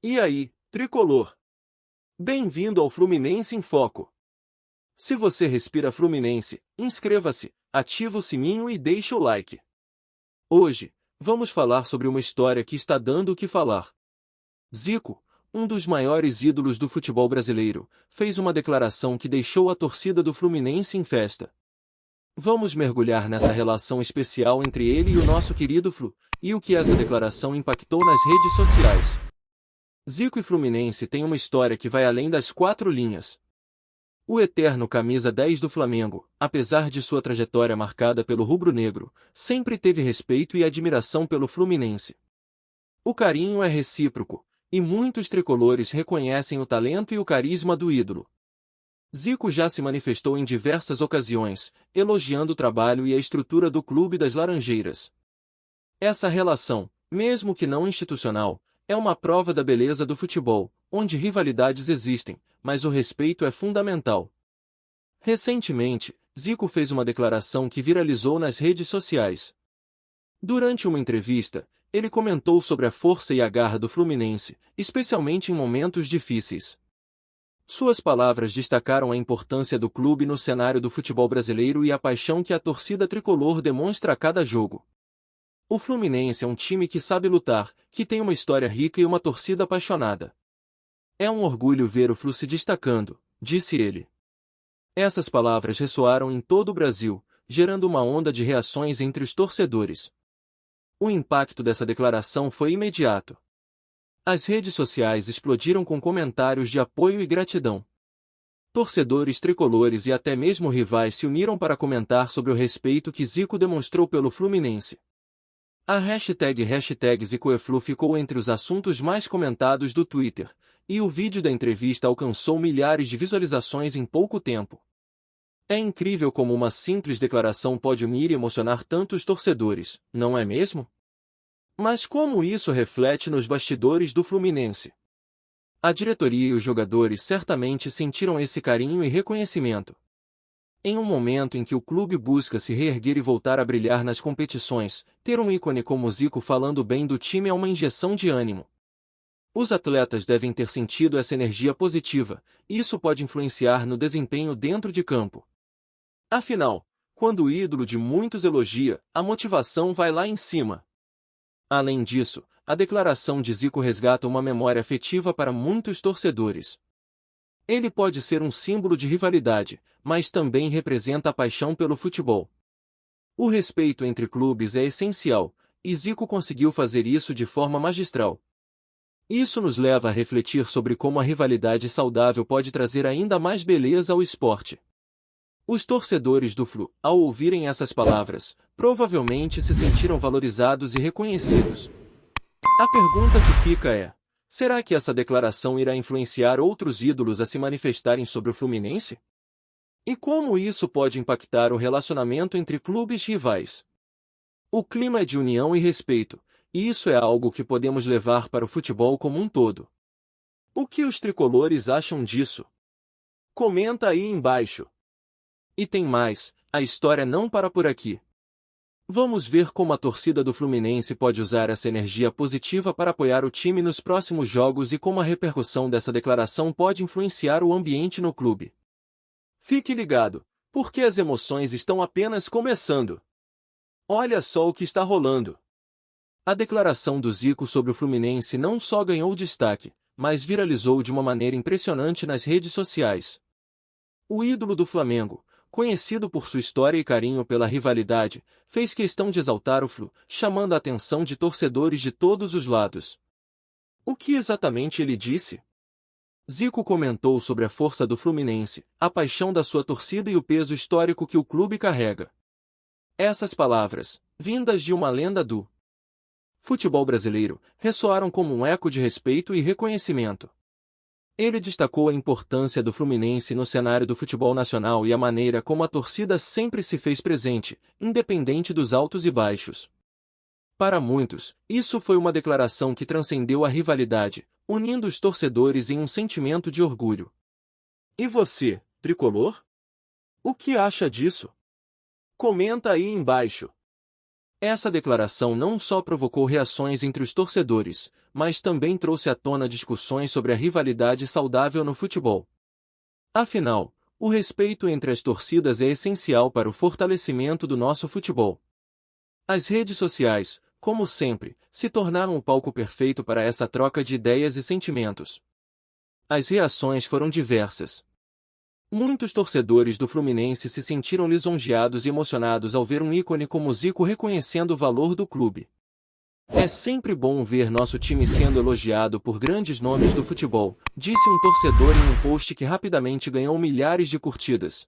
E aí, tricolor? Bem-vindo ao Fluminense em Foco. Se você respira Fluminense, inscreva-se, ativa o sininho e deixe o like. Hoje, vamos falar sobre uma história que está dando o que falar. Zico, um dos maiores ídolos do futebol brasileiro, fez uma declaração que deixou a torcida do Fluminense em festa. Vamos mergulhar nessa relação especial entre ele e o nosso querido Flu, e o que essa declaração impactou nas redes sociais. Zico e Fluminense têm uma história que vai além das quatro linhas. O eterno camisa 10 do Flamengo, apesar de sua trajetória marcada pelo rubro-negro, sempre teve respeito e admiração pelo Fluminense. O carinho é recíproco, e muitos tricolores reconhecem o talento e o carisma do ídolo. Zico já se manifestou em diversas ocasiões, elogiando o trabalho e a estrutura do Clube das Laranjeiras. Essa relação, mesmo que não institucional, é uma prova da beleza do futebol, onde rivalidades existem, mas o respeito é fundamental. Recentemente, Zico fez uma declaração que viralizou nas redes sociais. Durante uma entrevista, ele comentou sobre a força e a garra do Fluminense, especialmente em momentos difíceis. Suas palavras destacaram a importância do clube no cenário do futebol brasileiro e a paixão que a torcida tricolor demonstra a cada jogo. O Fluminense é um time que sabe lutar, que tem uma história rica e uma torcida apaixonada. É um orgulho ver o Flu se destacando, disse ele. Essas palavras ressoaram em todo o Brasil, gerando uma onda de reações entre os torcedores. O impacto dessa declaração foi imediato. As redes sociais explodiram com comentários de apoio e gratidão. Torcedores tricolores e até mesmo rivais se uniram para comentar sobre o respeito que Zico demonstrou pelo Fluminense. A hashtag ZicoEFlu ficou entre os assuntos mais comentados do Twitter, e o vídeo da entrevista alcançou milhares de visualizações em pouco tempo. É incrível como uma simples declaração pode unir e emocionar tantos torcedores, não é mesmo? Mas como isso reflete nos bastidores do Fluminense? A diretoria e os jogadores certamente sentiram esse carinho e reconhecimento. Em um momento em que o clube busca se reerguer e voltar a brilhar nas competições, ter um ícone como Zico falando bem do time é uma injeção de ânimo. Os atletas devem ter sentido essa energia positiva, e isso pode influenciar no desempenho dentro de campo. Afinal, quando o ídolo de muitos elogia, a motivação vai lá em cima. Além disso, a declaração de Zico resgata uma memória afetiva para muitos torcedores. Ele pode ser um símbolo de rivalidade, mas também representa a paixão pelo futebol. O respeito entre clubes é essencial, e Zico conseguiu fazer isso de forma magistral. Isso nos leva a refletir sobre como a rivalidade saudável pode trazer ainda mais beleza ao esporte. Os torcedores do Flu, ao ouvirem essas palavras, provavelmente se sentiram valorizados e reconhecidos. A pergunta que fica é: será que essa declaração irá influenciar outros ídolos a se manifestarem sobre o Fluminense? E como isso pode impactar o relacionamento entre clubes rivais? O clima é de união e respeito, e isso é algo que podemos levar para o futebol como um todo. O que os tricolores acham disso? Comenta aí embaixo. E tem mais, a história não para por aqui. Vamos ver como a torcida do Fluminense pode usar essa energia positiva para apoiar o time nos próximos jogos e como a repercussão dessa declaração pode influenciar o ambiente no clube. Fique ligado, porque as emoções estão apenas começando. Olha só o que está rolando. A declaração do Zico sobre o Fluminense não só ganhou destaque, mas viralizou de uma maneira impressionante nas redes sociais. O ídolo do Flamengo, conhecido por sua história e carinho pela rivalidade, fez questão de exaltar o Flu, chamando a atenção de torcedores de todos os lados. O que exatamente ele disse? Zico comentou sobre a força do Fluminense, a paixão da sua torcida e o peso histórico que o clube carrega. Essas palavras, vindas de uma lenda do futebol brasileiro, ressoaram como um eco de respeito e reconhecimento. Ele destacou a importância do Fluminense no cenário do futebol nacional e a maneira como a torcida sempre se fez presente, independente dos altos e baixos. Para muitos, isso foi uma declaração que transcendeu a rivalidade, unindo os torcedores em um sentimento de orgulho. E você, tricolor? O que acha disso? Comenta aí embaixo. Essa declaração não só provocou reações entre os torcedores, mas também trouxe à tona discussões sobre a rivalidade saudável no futebol. Afinal, o respeito entre as torcidas é essencial para o fortalecimento do nosso futebol. As redes sociais, como sempre, se tornaram o palco perfeito para essa troca de ideias e sentimentos. As reações foram diversas. Muitos torcedores do Fluminense se sentiram lisonjeados e emocionados ao ver um ícone como Zico reconhecendo o valor do clube. É sempre bom ver nosso time sendo elogiado por grandes nomes do futebol, disse um torcedor em um post que rapidamente ganhou milhares de curtidas.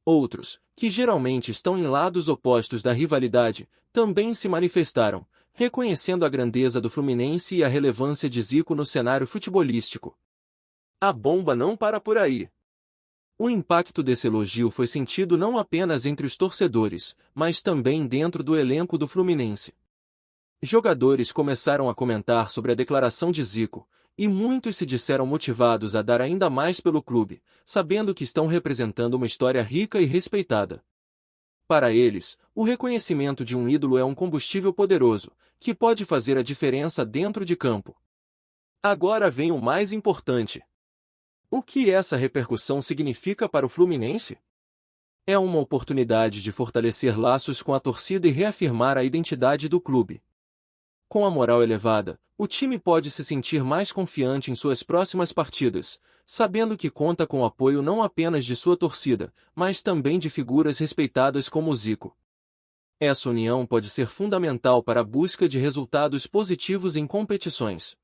Outros, que geralmente estão em lados opostos da rivalidade, também se manifestaram, reconhecendo a grandeza do Fluminense e a relevância de Zico no cenário futebolístico. A bomba não para por aí. O impacto desse elogio foi sentido não apenas entre os torcedores, mas também dentro do elenco do Fluminense. Jogadores começaram a comentar sobre a declaração de Zico, e muitos se disseram motivados a dar ainda mais pelo clube, sabendo que estão representando uma história rica e respeitada. Para eles, o reconhecimento de um ídolo é um combustível poderoso, que pode fazer a diferença dentro de campo. Agora vem o mais importante. O que essa repercussão significa para o Fluminense? É uma oportunidade de fortalecer laços com a torcida e reafirmar a identidade do clube. Com a moral elevada, o time pode se sentir mais confiante em suas próximas partidas, sabendo que conta com o apoio não apenas de sua torcida, mas também de figuras respeitadas como o Zico. Essa união pode ser fundamental para a busca de resultados positivos em competições.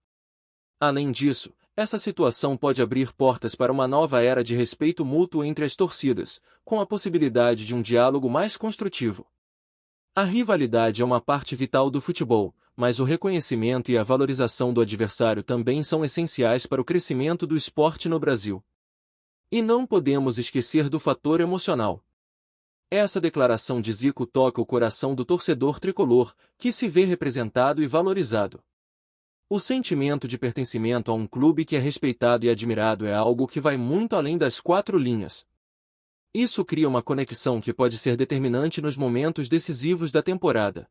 Além disso, essa situação pode abrir portas para uma nova era de respeito mútuo entre as torcidas, com a possibilidade de um diálogo mais construtivo. A rivalidade é uma parte vital do futebol, mas o reconhecimento e a valorização do adversário também são essenciais para o crescimento do esporte no Brasil. E não podemos esquecer do fator emocional. Essa declaração de Zico toca o coração do torcedor tricolor, que se vê representado e valorizado. O sentimento de pertencimento a um clube que é respeitado e admirado é algo que vai muito além das quatro linhas. Isso cria uma conexão que pode ser determinante nos momentos decisivos da temporada.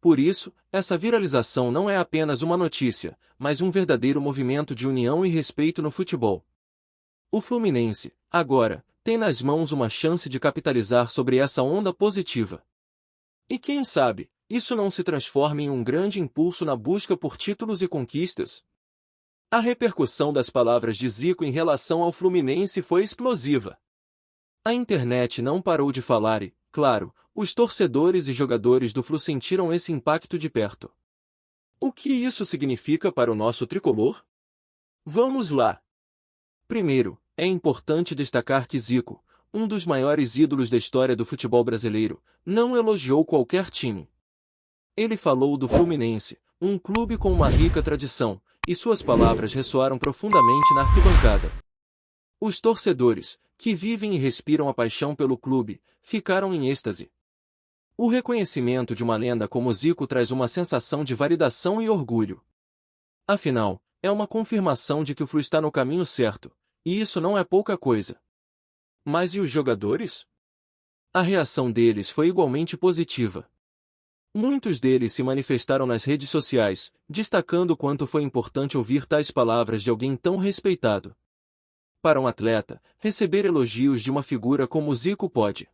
Por isso, essa viralização não é apenas uma notícia, mas um verdadeiro movimento de união e respeito no futebol. O Fluminense, agora, tem nas mãos uma chance de capitalizar sobre essa onda positiva. E quem sabe, isso não se transforma em um grande impulso na busca por títulos e conquistas? A repercussão das palavras de Zico em relação ao Fluminense foi explosiva. A internet não parou de falar e, claro, os torcedores e jogadores do Flu sentiram esse impacto de perto. O que isso significa para o nosso tricolor? Vamos lá! Primeiro, é importante destacar que Zico, um dos maiores ídolos da história do futebol brasileiro, não elogiou qualquer time. Ele falou do Fluminense, um clube com uma rica tradição, e suas palavras ressoaram profundamente na arquibancada. Os torcedores, que vivem e respiram a paixão pelo clube, ficaram em êxtase. O reconhecimento de uma lenda como Zico traz uma sensação de validação e orgulho. Afinal, é uma confirmação de que o Flu está no caminho certo, e isso não é pouca coisa. Mas e os jogadores? A reação deles foi igualmente positiva. Muitos deles se manifestaram nas redes sociais, destacando o quanto foi importante ouvir tais palavras de alguém tão respeitado. Para um atleta, receber elogios de uma figura como Zico pode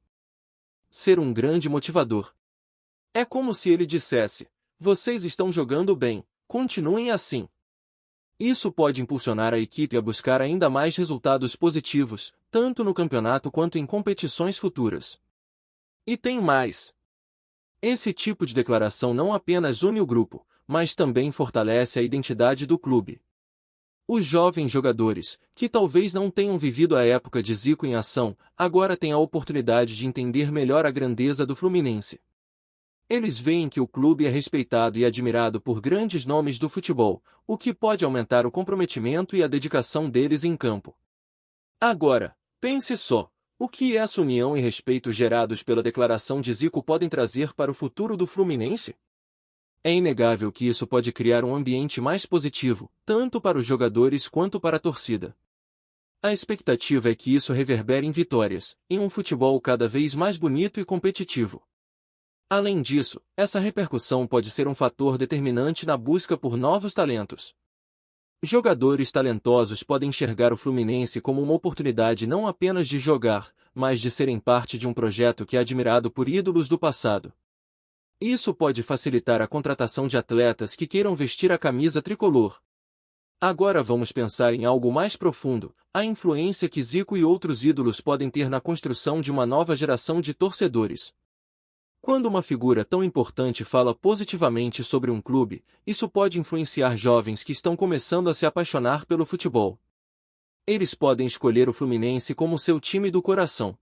ser um grande motivador. É como se ele dissesse: vocês estão jogando bem, continuem assim. Isso pode impulsionar a equipe a buscar ainda mais resultados positivos, tanto no campeonato quanto em competições futuras. E tem mais. Esse tipo de declaração não apenas une o grupo, mas também fortalece a identidade do clube. Os jovens jogadores, que talvez não tenham vivido a época de Zico em ação, agora têm a oportunidade de entender melhor a grandeza do Fluminense. Eles veem que o clube é respeitado e admirado por grandes nomes do futebol, o que pode aumentar o comprometimento e a dedicação deles em campo. Agora, pense só, o que essa união e respeito gerados pela declaração de Zico podem trazer para o futuro do Fluminense? É inegável que isso pode criar um ambiente mais positivo, tanto para os jogadores quanto para a torcida. A expectativa é que isso reverbere em vitórias, em um futebol cada vez mais bonito e competitivo. Além disso, essa repercussão pode ser um fator determinante na busca por novos talentos. Jogadores talentosos podem enxergar o Fluminense como uma oportunidade não apenas de jogar, mas de serem parte de um projeto que é admirado por ídolos do passado. Isso pode facilitar a contratação de atletas que queiram vestir a camisa tricolor. Agora vamos pensar em algo mais profundo, a influência que Zico e outros ídolos podem ter na construção de uma nova geração de torcedores. Quando uma figura tão importante fala positivamente sobre um clube, isso pode influenciar jovens que estão começando a se apaixonar pelo futebol. Eles podem escolher o Fluminense como seu time do coração.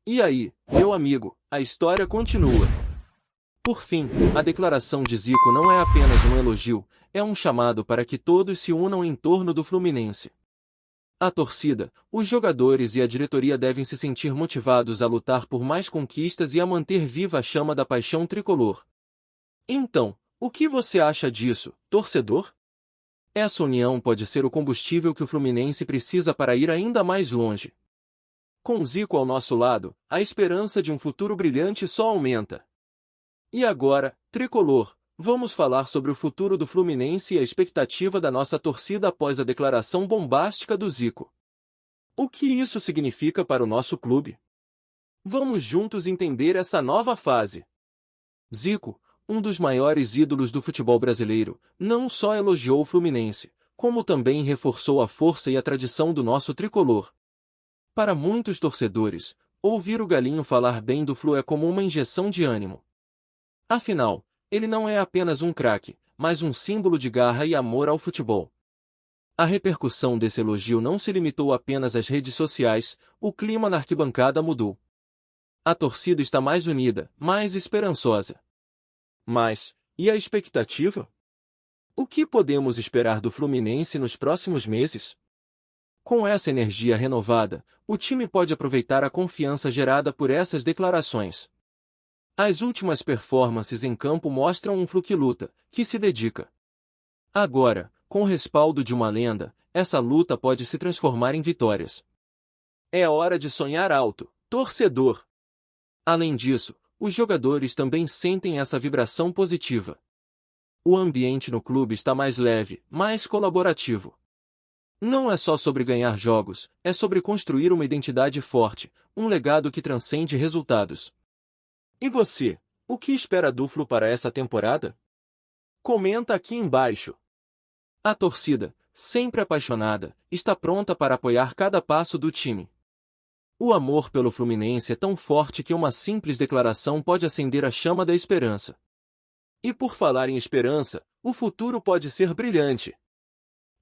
E aí, meu amigo, a história continua. Por fim, a declaração de Zico não é apenas um elogio, é um chamado para que todos se unam em torno do Fluminense. A torcida, os jogadores e a diretoria devem se sentir motivados a lutar por mais conquistas e a manter viva a chama da paixão tricolor. Então, o que você acha disso, torcedor? Essa união pode ser o combustível que o Fluminense precisa para ir ainda mais longe. Com Zico ao nosso lado, a esperança de um futuro brilhante só aumenta. E agora, tricolor, vamos falar sobre o futuro do Fluminense e a expectativa da nossa torcida após a declaração bombástica do Zico. O que isso significa para o nosso clube? Vamos juntos entender essa nova fase. Zico, um dos maiores ídolos do futebol brasileiro, não só elogiou o Fluminense, como também reforçou a força e a tradição do nosso tricolor. Para muitos torcedores, ouvir o Galinho falar bem do Flu é como uma injeção de ânimo. Afinal, ele não é apenas um craque, mas um símbolo de garra e amor ao futebol. A repercussão desse elogio não se limitou apenas às redes sociais, o clima na arquibancada mudou. A torcida está mais unida, mais esperançosa. Mas, e a expectativa? O que podemos esperar do Fluminense nos próximos meses? Com essa energia renovada, o time pode aproveitar a confiança gerada por essas declarações. As últimas performances em campo mostram um Flu que luta, que se dedica. Agora, com o respaldo de uma lenda, essa luta pode se transformar em vitórias. É hora de sonhar alto, torcedor! Além disso, os jogadores também sentem essa vibração positiva. O ambiente no clube está mais leve, mais colaborativo. Não é só sobre ganhar jogos, é sobre construir uma identidade forte, um legado que transcende resultados. E você, o que espera do Flu para essa temporada? Comenta aqui embaixo. A torcida, sempre apaixonada, está pronta para apoiar cada passo do time. O amor pelo Fluminense é tão forte que uma simples declaração pode acender a chama da esperança. E por falar em esperança, o futuro pode ser brilhante.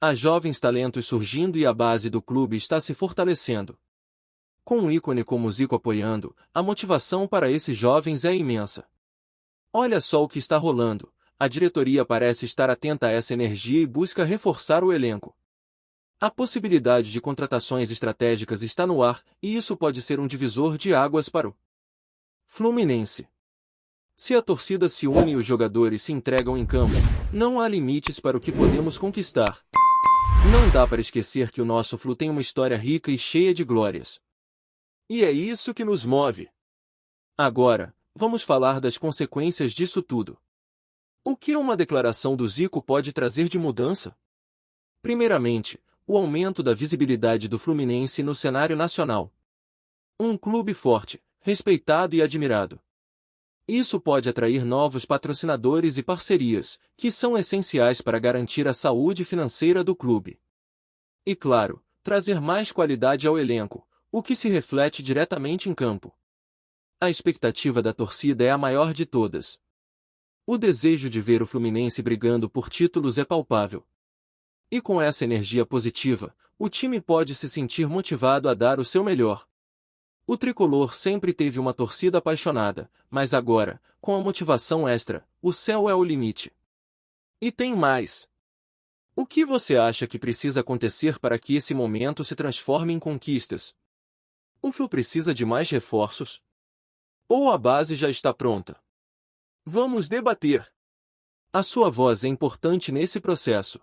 Há jovens talentos surgindo e a base do clube está se fortalecendo. Com um ícone como Zico apoiando, a motivação para esses jovens é imensa. Olha só o que está rolando, a diretoria parece estar atenta a essa energia e busca reforçar o elenco. A possibilidade de contratações estratégicas está no ar, e isso pode ser um divisor de águas para o Fluminense. Se a torcida se une e os jogadores se entregam em campo, não há limites para o que podemos conquistar. Não dá para esquecer que o nosso Flu tem uma história rica e cheia de glórias. E é isso que nos move. Agora, vamos falar das consequências disso tudo. O que uma declaração do Zico pode trazer de mudança? Primeiramente, o aumento da visibilidade do Fluminense no cenário nacional. Um clube forte, respeitado e admirado. Isso pode atrair novos patrocinadores e parcerias, que são essenciais para garantir a saúde financeira do clube. E claro, trazer mais qualidade ao elenco, o que se reflete diretamente em campo. A expectativa da torcida é a maior de todas. O desejo de ver o Fluminense brigando por títulos é palpável. E com essa energia positiva, o time pode se sentir motivado a dar o seu melhor. O tricolor sempre teve uma torcida apaixonada, mas agora, com a motivação extra, o céu é o limite. E tem mais. O que você acha que precisa acontecer para que esse momento se transforme em conquistas? O Flu precisa de mais reforços? Ou a base já está pronta? Vamos debater. A sua voz é importante nesse processo.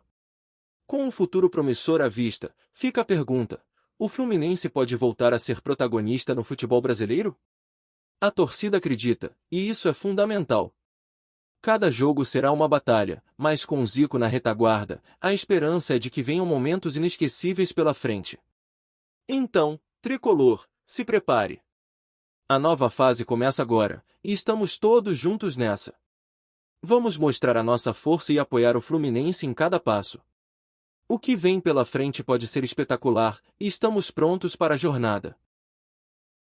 Com um futuro promissor à vista, fica a pergunta: o Fluminense pode voltar a ser protagonista no futebol brasileiro? A torcida acredita, e isso é fundamental. Cada jogo será uma batalha, mas com Zico na retaguarda, a esperança é de que venham momentos inesquecíveis pela frente. Então, tricolor, se prepare. A nova fase começa agora, e estamos todos juntos nessa. Vamos mostrar a nossa força e apoiar o Fluminense em cada passo. O que vem pela frente pode ser espetacular, e estamos prontos para a jornada.